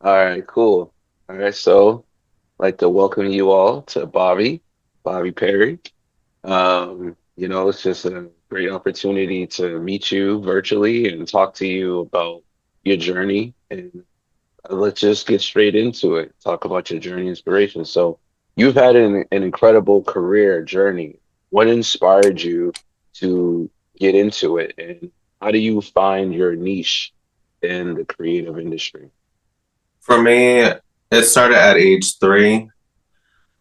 All right, cool. All right, so I'd like to welcome you all to Bobby Perry. It's just a great opportunity to meet you virtually and talk to you about your journey. And let's just get straight into it. Talk about your journey inspiration. So you've had an incredible career journey. What inspired you to get into it, and how do you find your niche in the creative industry? For me, it started at age 3.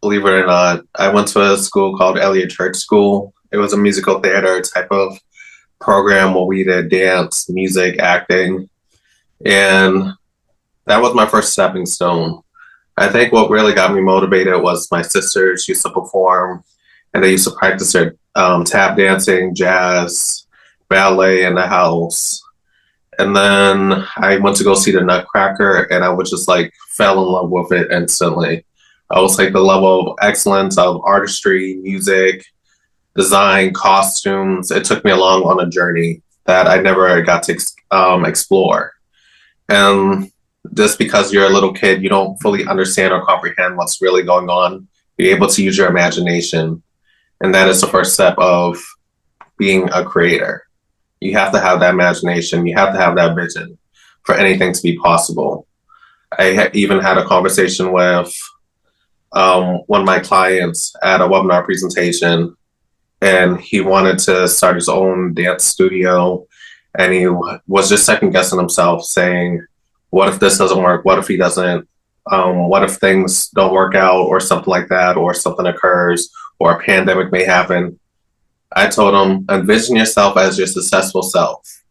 Believe it or not, I went to a school called Elliott Church School. It was a musical theater type of program where we did dance, music, acting, and that was my first stepping stone. I think what really got me motivated was my sisters used to perform, and they used to practice their tap dancing, jazz, ballet in the house. And then I went to go see the Nutcracker, and I was just like fell in love with it instantly. I was like the level of excellence of artistry, music, design, costumes. It took me along on a journey that I never got to explore. And just because you're a little kid, you don't fully understand or comprehend what's really going on. Be able to use your imagination, and that is the first step of being a creator. You have to have that imagination. You have to have that vision for anything to be possible. Even had a conversation with one of my clients at a webinar presentation, and he wanted to start his own dance studio. And he was just second guessing himself, saying, what if this doesn't work? What if he doesn't? What if things don't work out, or something like that, or something occurs, or a pandemic may happen? I told him, envision yourself as your successful self.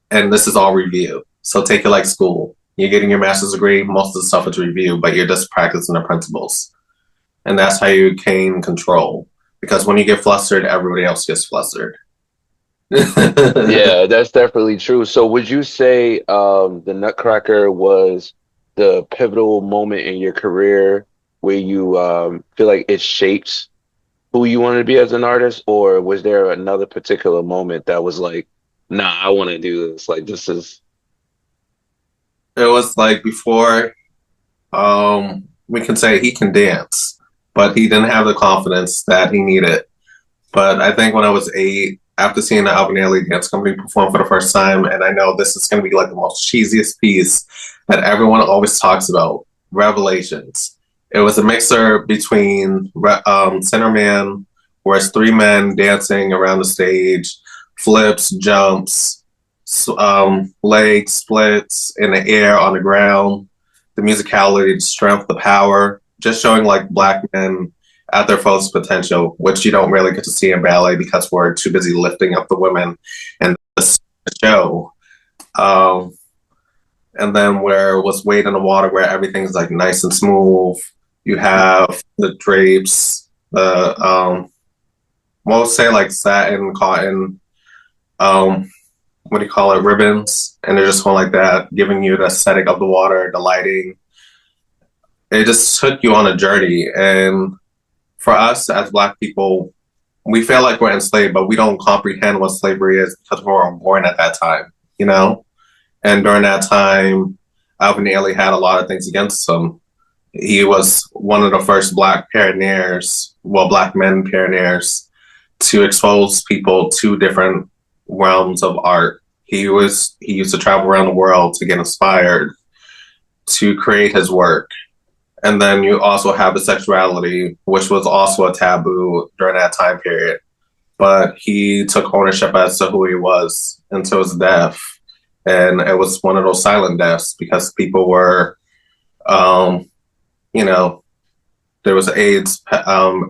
And this is all review. So take it like school. You're getting your master's degree, most of the stuff is review, but you're just practicing the principles. And that's how you gain control. Because when you get flustered, everybody else gets flustered. Yeah, that's definitely true. So would you say the Nutcracker was the pivotal moment in your career where you feel like it shaped who you wanted to be as an artist, or was there another particular moment that was like, nah, I want to do this. Like this is It was like before, we can say he can dance, but he didn't have the confidence that he needed. But I think when I was 8, after seeing the Albanelli Dance Company perform for the first time, and I know this is going to be like the most cheesiest piece that everyone always talks about, Revelations. It was a mixer between Centerman, where it's 3 men dancing around the stage, flips, jumps, leg splits in the air, on the ground, the musicality, the strength, the power, just showing like black men at their fullest potential, which you don't really get to see in ballet because we're too busy lifting up the women and the show. Um, and then where it was weight in the water, where everything's like nice and smooth. You have the drapes, the we'll say like satin, cotton, um, what do you call it, ribbons, and they're just going like that, giving you the aesthetic of the water, the lighting. It just took you on a journey, and for us as Black people, we feel like we're enslaved, but we don't comprehend what slavery is because we weren't born at that time, you know? And during that time, Alvin Ailey had a lot of things against him. He was one of the first Black pioneers, well, Black men pioneers, to expose people to different realms of art. He used to travel around the world to get inspired to create his work. And then you also have the sexuality, which was also a taboo during that time period. But he took ownership as to who he was until his death. And it was one of those silent deaths because people were, um, you know, there was an AIDS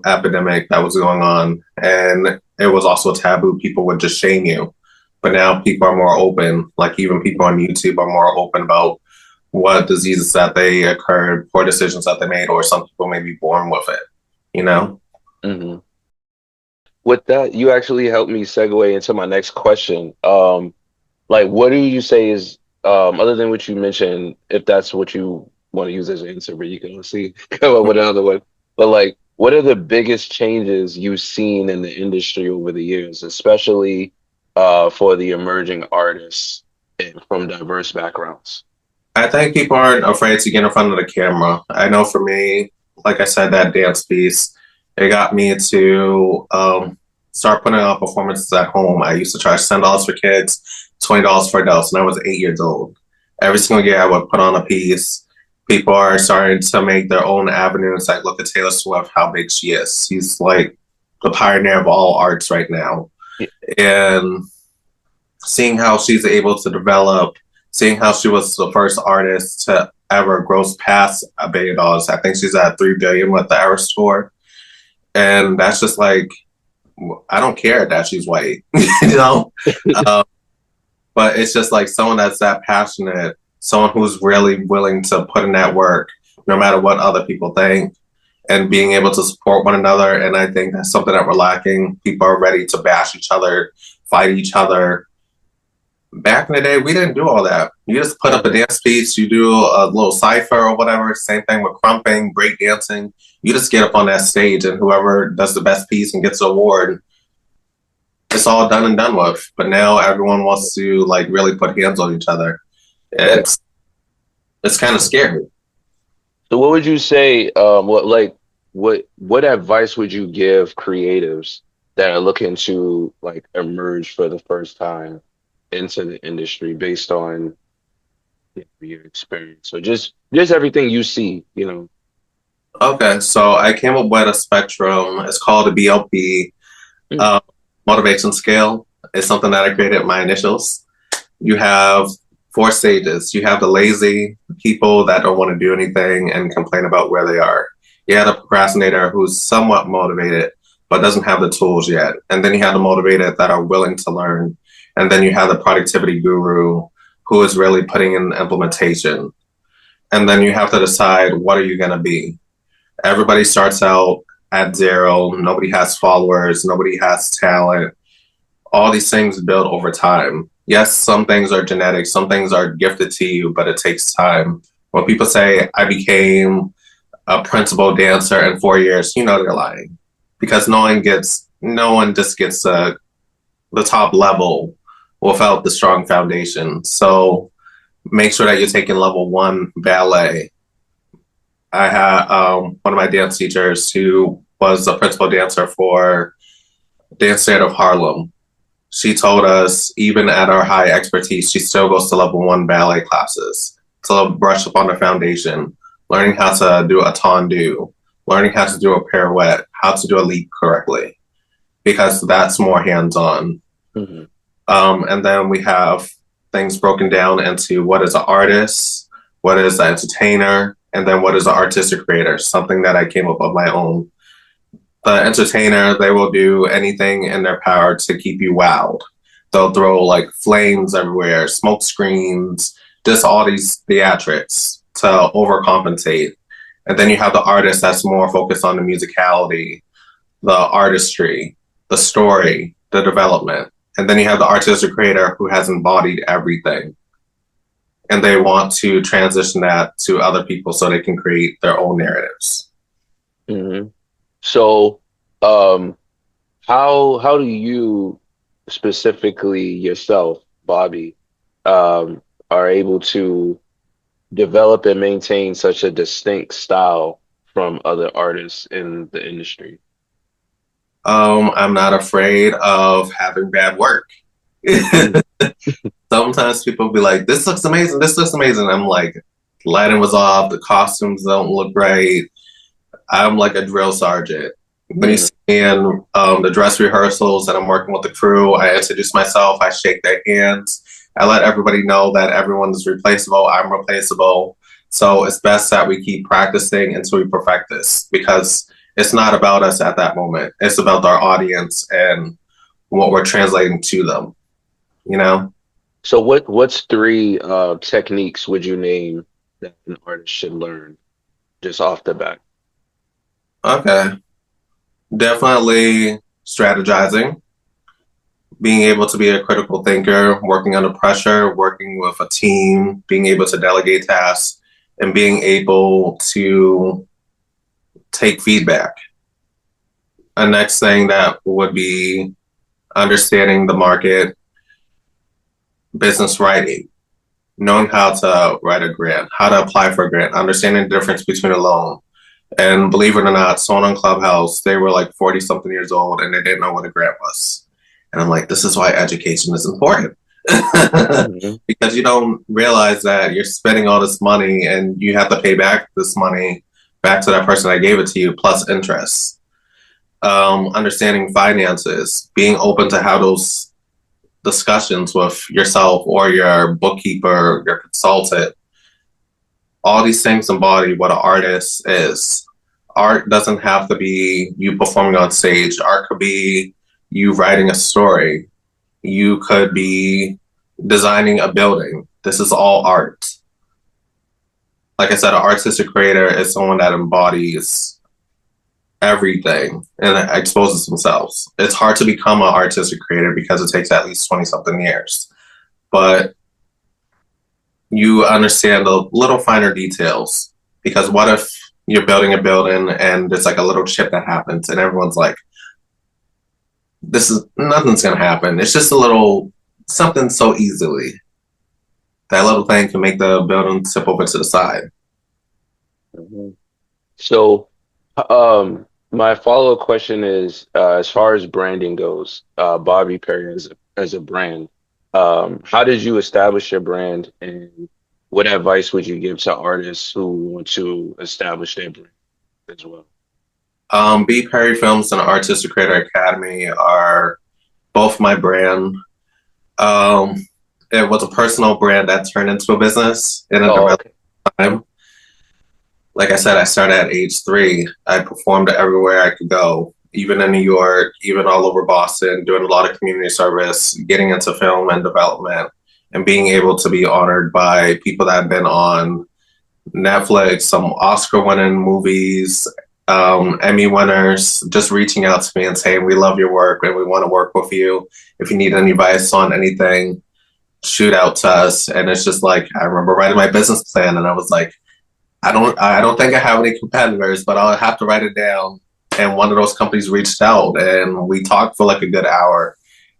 epidemic that was going on. And it was also a taboo. People would just shame you. But now people are more open. Like even people on YouTube are more open about what diseases that they occurred, poor decisions that they made, or some people may be born with it, you know? mhm. With that, you actually helped me segue into my next question. Like, what do you say is, other than what you mentioned, if that's what you want to use as an answer, but you can see come up with another one. But like, what are the biggest changes you've seen in the industry over the years, especially for the emerging artists and from diverse backgrounds? I think people aren't afraid to get in front of the camera. I know for me, like I said, that dance piece, it got me to start putting on performances at home. I used to charge $10 for kids, $20 for adults, and I was 8 years old. Every single year, I would put on a piece. People are starting to make their own avenues. Like, look at Taylor Swift, how big she is. She's like the pioneer of all arts right now. Yeah. And seeing how she's able to develop, seeing how she was the first artist to ever gross past $1 billion. I think she's at 3 billion with the Eras tour, and that's just like I don't care that she's white, you know. Um, but it's just like someone that's that passionate, someone who's really willing to put in that work, no matter what other people think, and being able to support one another. And I think that's something that we're lacking. People are ready to bash each other, fight each other. Back in the day, we didn't do all that. You just put up a Mhm. dance piece, you do a little cipher or whatever. Same thing with crumping, break dancing. You just get up on that stage, and whoever does the best piece and gets the award, it's all done and done with. But now everyone wants to like really put hands on each other. Yeah. It's kind of scary. So what would you say, what advice would you give creatives that are looking to like emerge for the first time into the industry based on your experience? So just everything you see, you know. Okay, so I came up with a spectrum. It's called a BLP, Mm. uh, motivation scale. It's something that I created my initials. You have four stages. You have the lazy people that don't want to do anything and complain about where they are. You have the procrastinator who's somewhat motivated but doesn't have the tools yet. And then you have the motivated that are willing to learn. And then you have the productivity guru who is really putting in implementation. And then you have to decide what are you going to be. Everybody starts out at zero. Nobody has followers. Nobody has talent. All these things build over time. Yes, some things are genetic, some things are gifted to you, but it takes time. When people say I became a principal dancer in 4 years, you know they're lying because no one just gets the top level without the strong foundation. So make sure that you're taking level one ballet. I had one of my dance teachers who was a principal dancer for Dance State of Harlem. She told us, even at our high expertise, she still goes to level one ballet classes to brush up on the foundation, learning how to do a tendu, learning how to do a pirouette, how to do a leap correctly, because that's more hands on. Mhm. And then we have things broken down into what is an artist, what is an entertainer, and then what is an artistic creator, something that I came up with my own. The entertainer, they will do anything in their power to keep you wowed. They'll throw like flames everywhere, smoke screens, just all these theatrics to overcompensate. And then you have the artist that's more focused on the musicality, the artistry, the story, the development. And then you have the artistic creator who has embodied everything. And they want to transition that to other people so they can create their own narratives. Mhm. So, um, how do you specifically yourself, Bobby, um, are able to develop and maintain such a distinct style from other artists in the industry? I'm not afraid of having bad work. Mm. Sometimes people be like, "This looks amazing. This looks amazing." I'm like, lighting was off. The costumes don't look right. I'm like a drill sergeant. When you Mm. see me in the dress rehearsals and I'm working with the crew, I introduce myself. I shake their hands. I let everybody know that everyone is replaceable. I'm replaceable. So it's best that we keep practicing until we perfect this because it's not about us at that moment. It's about our audience and what we're translating to them, you know? So what's three techniques would you name that an artist should learn just off the bat? Okay. Definitely strategizing, being able to be a critical thinker, working under pressure, working with a team, being able to delegate tasks, and being able to take feedback. A next thing that would be understanding the market, business writing. knowing how to write a grant, how to apply for a grant, understanding the difference between a loan. And believe it or not, someone on Clubhouse, they were like 40 something years old and they didn't know what a grant was. And I'm like, this is why education is important. Hmm. Because you don't realize that you're spending all this money and you have to pay back this money back to that person that gave it to you plus interest. Understanding finances, being open to have those discussions with yourself or your bookkeeper, your consultant. All these things embody what an artist is. Art doesn't have to be you performing on stage. Art could be you writing a story. You could be designing a building. This is all art. Like I said, an artistic creator is someone that embodies everything and exposes themselves. It's hard to become an artistic creator because it takes at least 20 something years. But you understand the little finer details. Because what if you're building a building and there's like a little chip that happens and everyone's like, this is nothing's gonna happen. It's just a little something so easily. That little thing can make the building tip over to the side. Hmm. So, my follow-up question is, as far as branding goes, Bobby Perry as a brand, how did you establish your brand, and what advice would you give to artists who want to establish their brand as well? B. Perry Films and Artistic Creator Academy are both my brand. Um, it was a personal brand that turned into a business in a Oh, direct okay. time. Like I said, I started at age 3. I performed everywhere I could go, even in New York, even all over Boston, doing a lot of community service, getting into film and development, and being able to be honored by people that have been on Netflix, some Oscar winning movies, Emmy winners, just reaching out to me and saying, we love your work and we want to work with you. If you need any advice on anything, shoot out to us. And it's just like, I remember writing my business plan and I was like, I don't think I have any competitors, but I'll have to write it down. And one of those companies reached out and we talked for like a good hour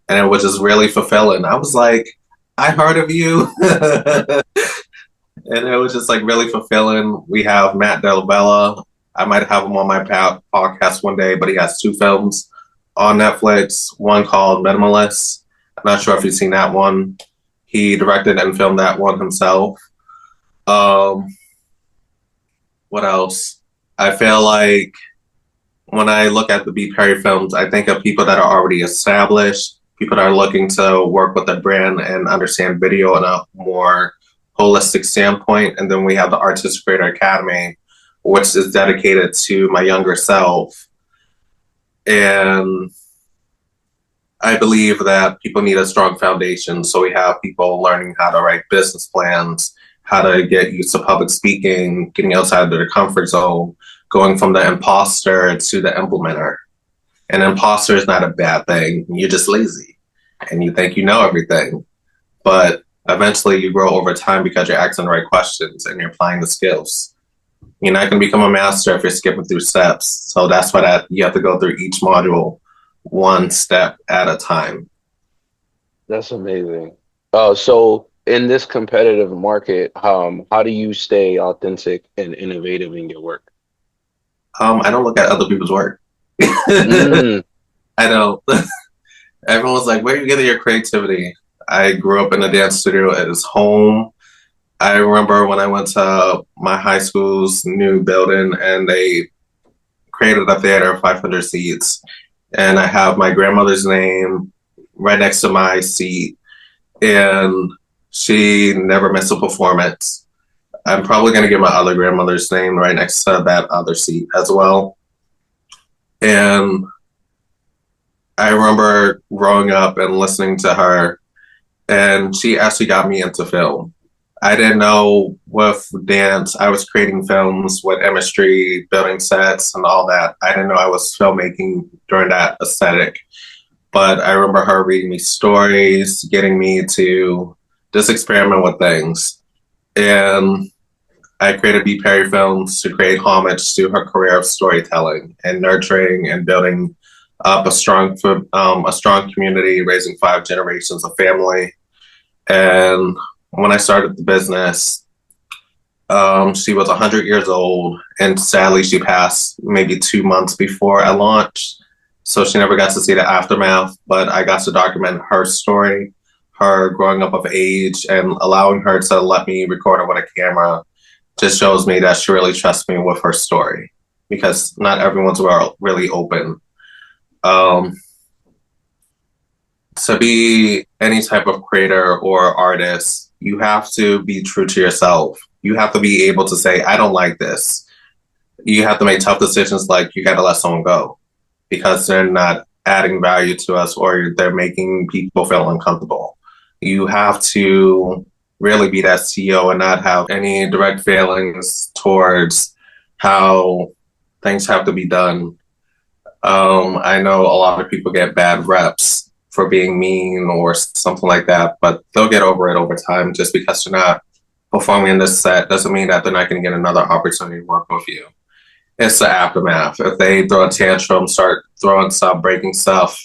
and it was just really fulfilling. I was like, I heard of you. And it was just like really fulfilling. We have Matt Del Bella. I might have him on my podcast one day, but he has 2 films on Netflix. One called Minimalist. I'm not sure if you've seen that one. He directed and filmed that one himself. Um, what else? I feel like when I look at the B. Perry films, I think of people that are already established, people that are looking to work with the brand and understand video in a more holistic standpoint. And then we have the Artist Creator Academy, which is dedicated to my younger self. And I believe that people need a strong foundation. So we have people learning how to write business plans, how to get used to public speaking, getting outside of their comfort zone, going from the imposter to the implementer. An imposter is not a bad thing. You're just lazy and you think you know everything. But eventually you grow over time because you're asking the right questions and you're applying the skills. You're not going to become a master if you're skipping through steps. So that's why that you have to go through each module one step at a time. That's amazing. So in this competitive market, how do you stay authentic and innovative in your work? I don't look at other people's work. Mm, I don't. Everyone's like, where are you getting your creativity? I grew up in a dance studio at his home. I remember when I went to my high school's new building and they created a theater of 500 seats. And I have my grandmother's name right next to my seat. And she never missed a performance. I'm probably going to get my other grandmother's name right next to that other seat as well. And I remember growing up and listening to her, and she actually got me into film. I didn't know with dance, I was creating films with imagery, building sets, and all that. I didn't know I was filmmaking during that aesthetic. But I remember her reading me stories, getting me to just experiment with things. And I created B. Perry Films to create homage to her career of storytelling and nurturing and building up a strong community, raising 5 generations of family. And when I started the business, she was 100 years old, and sadly, she passed maybe 2 months before I launched. So she never got to see the aftermath, but I got to document her story, her growing up of age, and allowing her to let me record it with a camera just shows me that she really trusts me with her story because not everyone's really open. Um, to be any type of creator or artist, you have to be true to yourself. You have to be able to say, I don't like this. You have to make tough decisions like you got to let someone go because they're not adding value to us or they're making people feel uncomfortable. You have to really be that CEO and not have any direct feelings towards how things have to be done. I know a lot of people get bad reps for being mean or something like that, but they'll get over it over time. Just because they're not performing in this set doesn't mean that they're not going to get another opportunity to work with you. It's the aftermath. If they throw a tantrum, start throwing stuff, breaking stuff,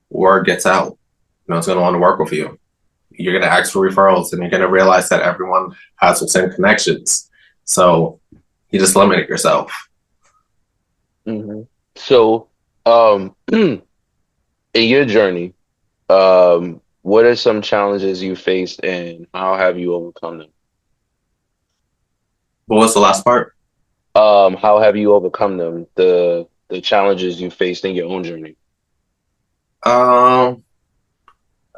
word gets out. It's going to want to work with you. You're going to ask for referrals, and you're going to realize that everyone has the same connections. So you just limit yourself. Hmm. So, in your journey, what are some challenges you faced and how have you overcome them? What was the last part? How have you overcome them? The challenges you faced in your own journey. Um,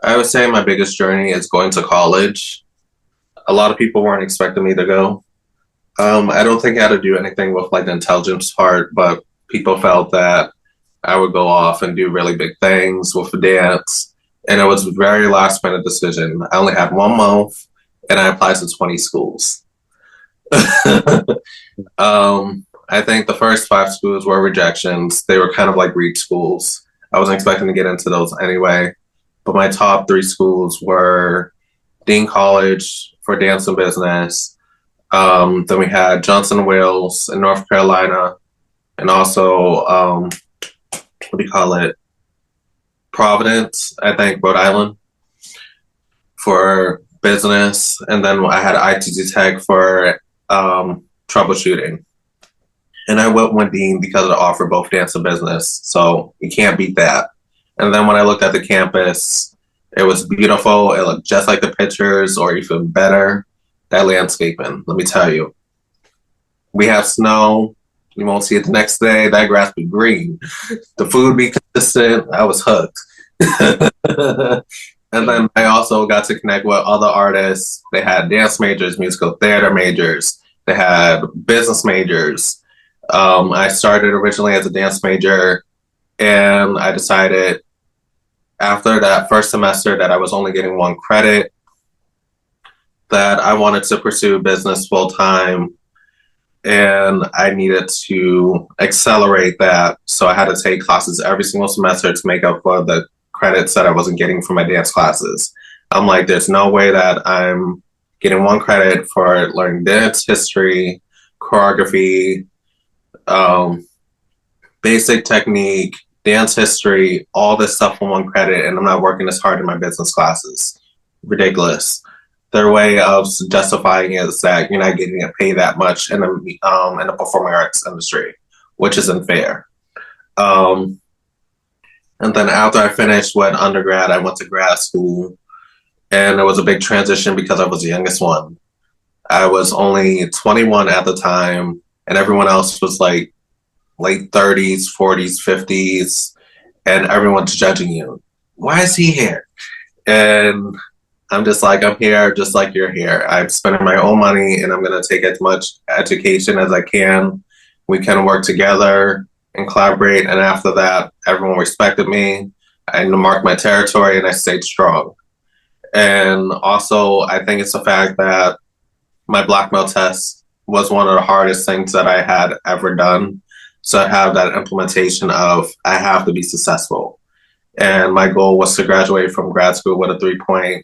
I would say my biggest journey is going to college. A lot of people weren't expecting me to go. I don't think I had to do anything with like the intelligence part, but people felt that I would go off and do really big things with the dance. And it was a very last minute decision. I only had 1 month and I applied to 20 schools. I think the first 5 schools were rejections. They were kind of like reach schools. I wasn't expecting to get into those anyway. But my top 3 schools were Dean College for dance and business. Then we had Johnson Wales in North Carolina, and also what do you call it? Providence, I think, Rhode Island for business, and then I had ITG Tech for troubleshooting. And I went with Dean because it offered both dance and business, so you can't beat that. And then when I looked at the campus, it was beautiful. It looked just like the pictures, or even better. That landscaping, let me tell you, we have snow. You won't see it the next day. That grass be green. The food be consistent. I was hooked. And then I also got to connect with other artists. They had dance majors, musical theater majors. They had business majors. I started originally as a dance major, and I decided after that first semester that I was only getting 1 credit, that I wanted to pursue business full time, and I needed to accelerate that. So I had to take classes every single semester to make up for the credits that I wasn't getting from my dance classes. I'm like, there's no way that I'm getting 1 credit for learning dance history, choreography, um, basic technique, dance history, all this stuff for 1 credit, and I'm not working as hard in my business classes. Ridiculous. Their way of justifying it is that you're not getting paid that much in the performing arts industry, which isn't fair. Um, and then after I finished with undergrad, I went to grad school, and it was a big transition because I was the youngest one. I was only 21 at the time, and everyone else was like late 30s, 40s, 50s, and everyone's judging you. Why is he here? And I'm just like, I'm here just like you're here. I'm spending my own money and I'm going to take as much education as I can. We can work together and collaborate. And after that, everyone respected me. I marked my territory and I stayed strong. And also, I think it's the fact that my black belt test was one of the hardest things that I had ever done. So I have that implementation of I have to be successful. And my goal was to graduate from grad school with a 3.8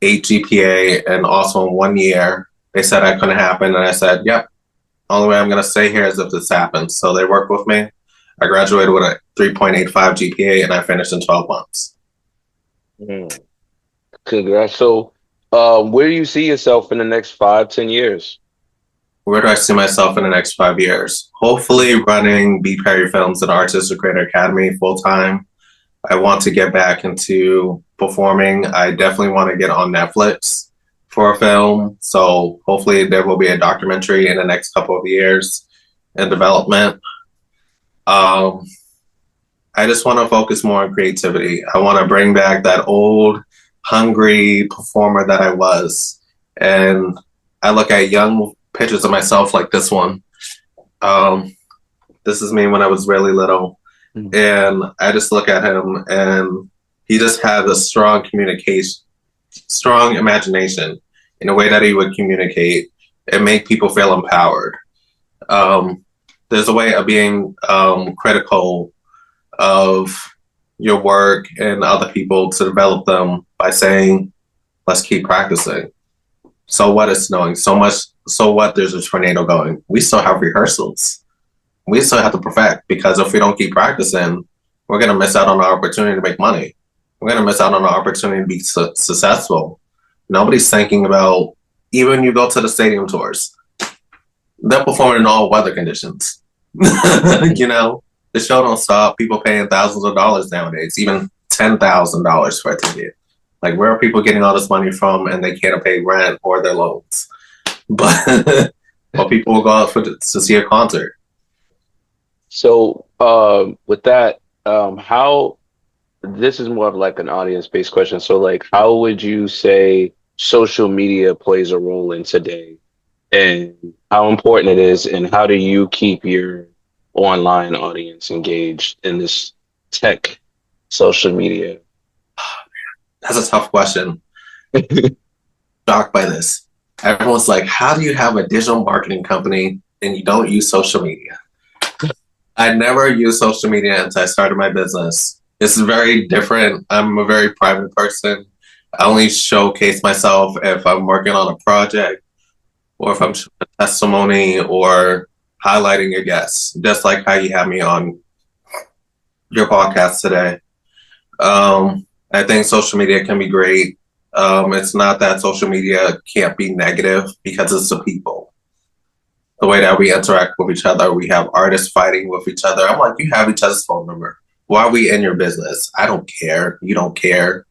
GPA, and also in 1 year. They said that couldn't happen, and I said, yep, only way I'm going to stay here is if this happens. So they worked with me. I graduated with a 3.85 GPA, and I finished in 12 months. Mm. Congrats. So, Where do you see yourself in the next 5, 10 years? Where do I see myself in the next 5 years? Hopefully, running B. Perry Films and Artistic Creator Academy full time. I want to get back into performing. I definitely want to get on Netflix for a film. So hopefully, there will be a documentary in the next couple of years in development. Um, I just want to focus more on creativity. I want to bring back that old, hungry performer that I was. And I look at young pictures of myself like this one. Um, this is me when I was really little. Mm. And I just look at him and he just had a strong communication, strong imagination in the way that he would communicate and make people feel empowered. Um, there's a way of being critical of your work and other people to develop them by saying, let's keep practicing. So what is snowing? So much, so what? There's a tornado going. We still have rehearsals. We still have to perfect because if we don't keep practicing, we're going to miss out on the opportunity to make money. We're going to miss out on the opportunity to be successful. Nobody's thinking about, even when you go to the stadium tours, they're performing in all weather conditions. You know, the show don't stop. People paying thousands of dollars nowadays, even $10,000 for a ticket. Like, where are people getting all this money from and they can't pay rent or their loans? But but people will go out to see a concert. So, with that, how this is more of like an audience-based question. So, like, how would you say social media plays a role in today, and how important it is, and how do you keep your online audience engaged in this tech social media? That's a tough question. Shocked by this. Everyone's like, how do you have a digital marketing company and you don't use social media? I never used social media until I started my business. It's very different. I'm a very private person. I only showcase myself if I'm working on a project or if I'm showing a testimony or highlighting a guest, just like how you have me on your podcast today. I think social media can be great. It's not that social media can't be negative because it's the people. The way that we interact with each other, we have artists fighting with each other. I'm like, you have each other's phone number. Why are we in your business? I don't care. You don't care.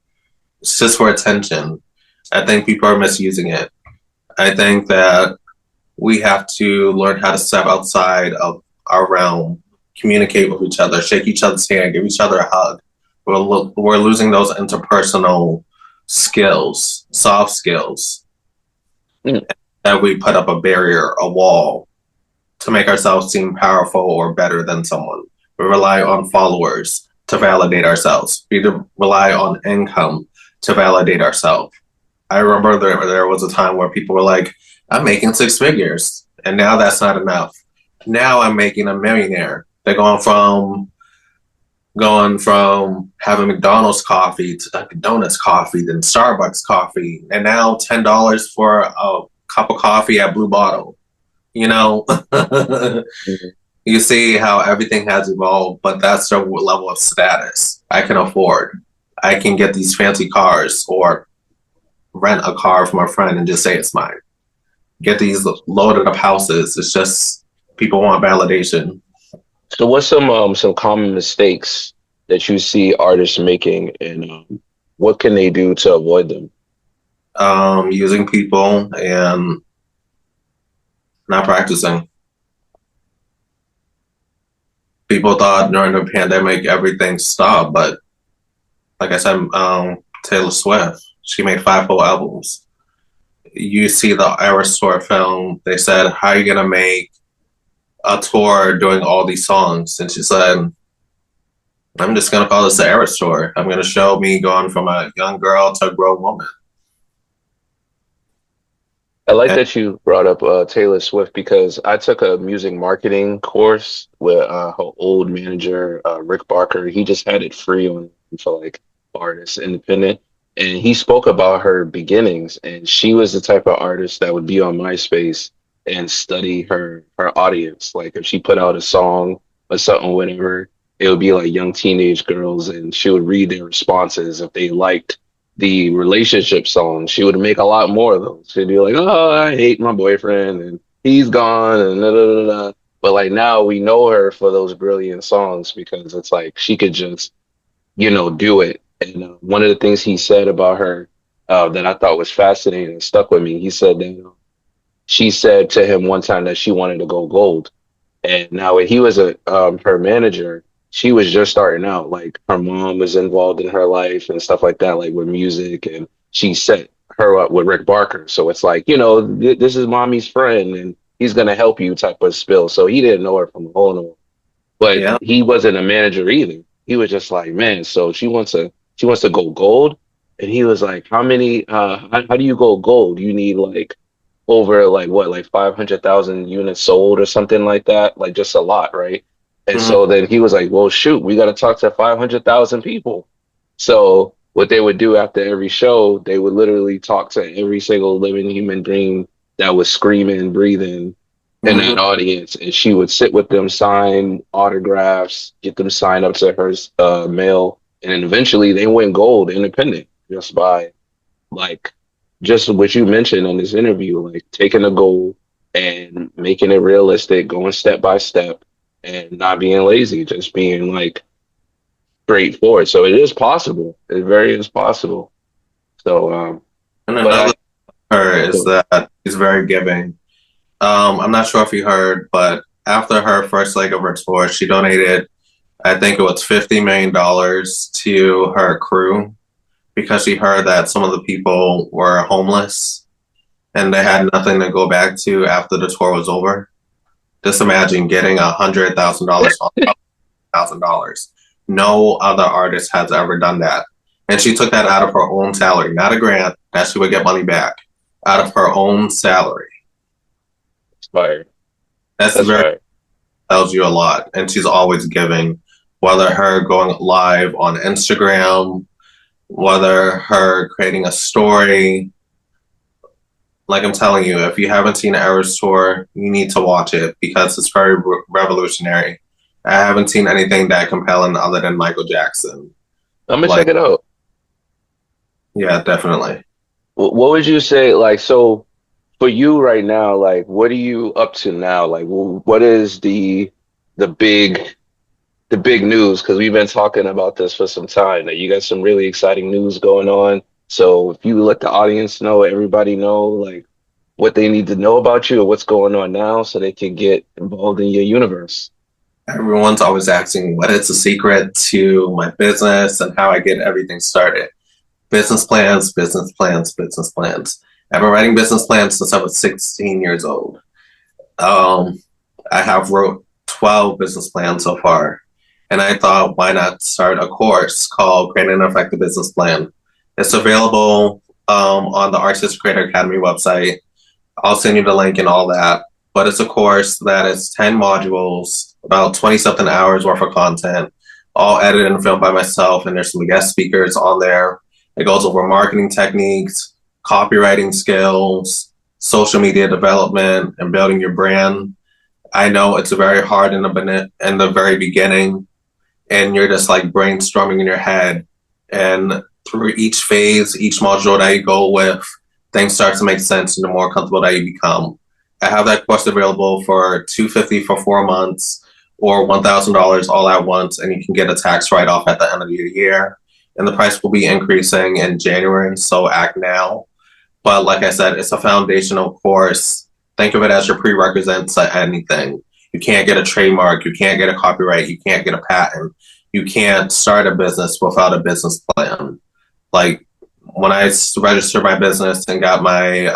It's just for attention. I think people are misusing it. I think that we have to learn how to step outside of our realm, communicate with each other, shake each other's hand, give each other a hug. We're losing those interpersonal skills, soft skills, Mm. that we put up a barrier, a wall to make ourselves seem powerful or better than someone. We rely on followers to validate ourselves. We rely on income to validate ourselves. I remember there was a time where people were like, I'm making 6 figures. And now that's not enough. Now I'm making a millionaire. They're going from having McDonald's coffee to Dunkin' Donuts coffee, then Starbucks coffee, and now $10 for a cup of coffee at Blue Bottle. You know, Mhm. you see how everything has evolved, but that's the level of status I can afford. I can get these fancy cars or rent a car from a friend and just say it's mine. Get these loaded up houses. It's just people want validation. So, what's some common mistakes that you see artists making, and what can they do to avoid them? Using people and not practicing. People thought during the pandemic everything stopped, but like I said, Taylor Swift, she made 5 whole albums. You see the Eras Tour film, they said, how are you going to make a tour doing all these songs? And she said, I'm just going to call this the Eras Tour. I'm going to show me going from a young girl to a grown woman. I like And that you brought up Taylor Swift because I took a music marketing course with her old manager, Rick Barker. He just had it free on for like artists, independent. And he spoke about her beginnings. And she was the type of artist that would be on MySpace and study her audience. Like if she put out a song or something, whatever, it would be like young teenage girls, and she would read their responses if they liked the relationship songs, she would make a lot more of those. She'd be like, "Oh, I hate my boyfriend and he's gone and da, da, da, da." But like now we know her for those brilliant songs because it's like she could just, do it. And one of the things he said about her that I thought was fascinating and stuck with me, he said that she said to him one time that she wanted to go gold. And now when he was her manager, she was just starting out. Like her mom was involved in her life and stuff like that, like with music, and she set her up with Rick Barker. So it's like, this is mommy's friend, and he's gonna help you type of spill. So he didn't know her from a hole in the wall, but Yeah. he wasn't a manager either. He was just like, man, so she wants to go gold, and he was like, how many? How do you go gold? You need like over like what, like 500,000 units sold or something like that, like just a lot, right? And Mhm. so then he was like, well, shoot, we got to talk to 500,000 people. So what they would do after every show, they would literally talk to every single living human being that was screaming, breathing in Mhm. that audience, and she would sit with them, sign autographs, get them signed up to her mail, and then eventually they went gold independent just by like just what you mentioned in this interview, like taking a goal and making it realistic, going step by step, and not being lazy, just being like straightforward. So it is possible. It very is possible. So, And but another her is that she's very giving. I'm not sure if you heard, but after her first leg of her tour, she donated, I think it was $50 million to her crew because she heard that some of the people were homeless and they had nothing to go back to after the tour was over. Just imagine getting $100,000, $1,000. No other artist has ever done that. And she took that out of her own salary, not a grant that she would get money back, out of her own salary. that's fire. That's That's very fire. tells you a lot. And she's always giving, whether her going live on Instagram, whether her creating a story. Like I'm telling you, if you haven't seen Era's tour, you need to watch it because it's very revolutionary. I haven't seen anything that compelling other than Michael Jackson. I'm gonna Like, check it out. yeah, definitely. What would you say? Like, so for you right now, like, what are you up to now? Like, what is the big the big news, because we've been talking about this for some time, that you got some really exciting news going on. So if you let the audience know, everybody know like what they need to know about you or what's going on now so they can get involved in your universe. Everyone's always asking what is the secret to my business and how I get everything started. Business plans, business plans, business plans. I've been writing business plans since I was 16 years old. Um, I have wrote 12 business plans so far. And I thought, why not start a course called Create an Effective Business Plan? It's available on the Artist Creator Academy website. I'll send you the link and all that. But it's a course that is 10 modules, about 20 something hours worth of content, all edited and filmed by myself. And there's some guest speakers on there. It goes over marketing techniques, copywriting skills, social media development, and building your brand. I know it's very hard in the very beginning, and you're just like brainstorming in your head. And through each phase, each module that you go with, things start to make sense and the more comfortable that you become. I have that course available for $250 for 4 months or $1,000 all at once, and you can get a tax write off at the end of the year. And the price will be increasing in January, so act now. But like I said, it's a foundational course. Think of it as your prerequisite to anything. You can't get a trademark, you can't get a copyright, you can't get a patent, you can't start a business without a business plan. Like when I registered my business and got my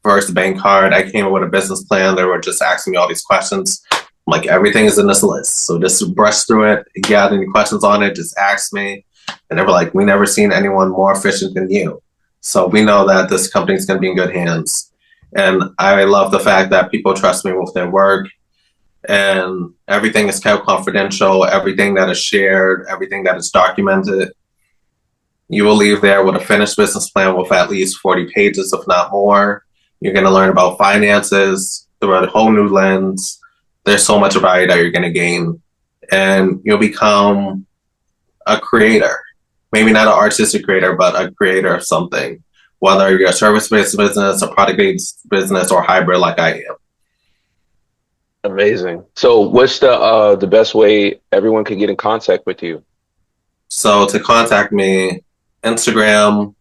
first bank card, I came up with a business plan. They were just asking me all these questions. I'm like, everything is in this list. So just brush through it. If you have any questions on it, just ask me. And they were like, we never seen anyone more efficient than you. So we know that this company is going to be in good hands. And I love the fact that people trust me with their work and everything is kept confidential. Everything that is shared, everything that is documented, you will leave there with a finished business plan with at least 40 pages, if not more. You're going to learn about finances through a whole new lens. There's so much value that you're going to gain, and you'll become a creator. maybe not an artistic creator, but a creator of something, whether you're a service-based business, a product-based business, or hybrid like I am. Amazing. So what's the best way everyone can get in contact with you? So to contact me, Instagram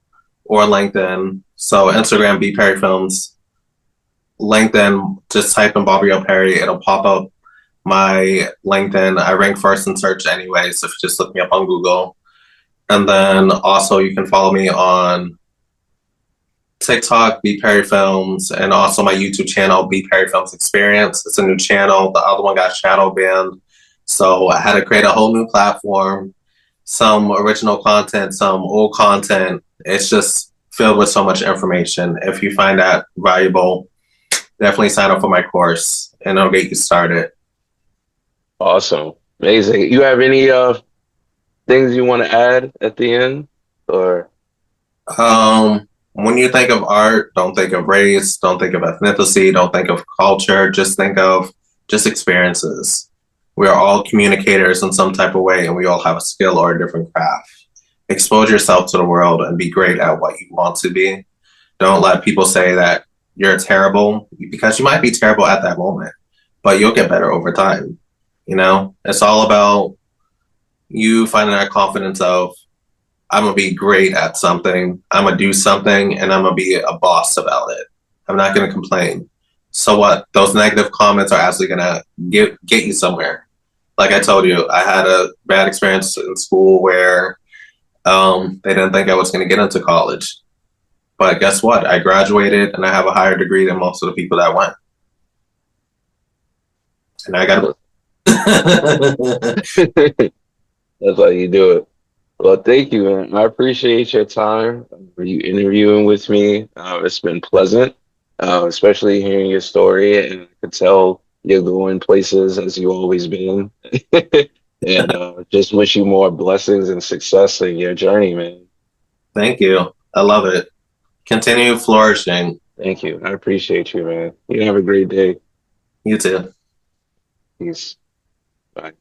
or LinkedIn. So Instagram, B Perry Films. LinkedIn, just type in Bobby Perry. It'll pop up my LinkedIn. I rank first in search anyway, so if you just look me up on Google. And then also you can follow me on TikTok, B Perry Films, and also my YouTube channel, B Perry Films Experience. It's a new channel. The other one got shadow banned. So I had to create a whole new platform, some original content, some old content. It's just filled with so much information. If you find that valuable, definitely sign up for my course and it'll get you started. Awesome. Amazing. You have any things you want to add at the end? Or When you think of art, don't think of race, don't think of ethnicity, don't think of culture, just think of just experiences. We are all communicators in some type of way, and we all have a skill or a different craft. Expose yourself to the world and be great at what you want to be. Don't let people say that you're terrible because you might be terrible at that moment, but you'll get better over time. You know, it's all about you finding that confidence of I'm gonna be great at something. I'm gonna do something, and I'm gonna be a boss about it. I'm not gonna complain. So what? Those negative comments are actually gonna get you somewhere. Like I told you, I had a bad experience in school where they didn't think I was gonna get into college. But guess what? I graduated, and I have a higher degree than most of the people that went. And I got. that's how you do it. Well, thank you, man. I appreciate your time for you interviewing with me. It's been pleasant, especially hearing your story, and I could tell you're going places as you always been. And just wish you more blessings and success in your journey, man. Thank you. I love it. Continue flourishing. Thank you. I appreciate you, man. You have a great day. You too. Peace. Bye.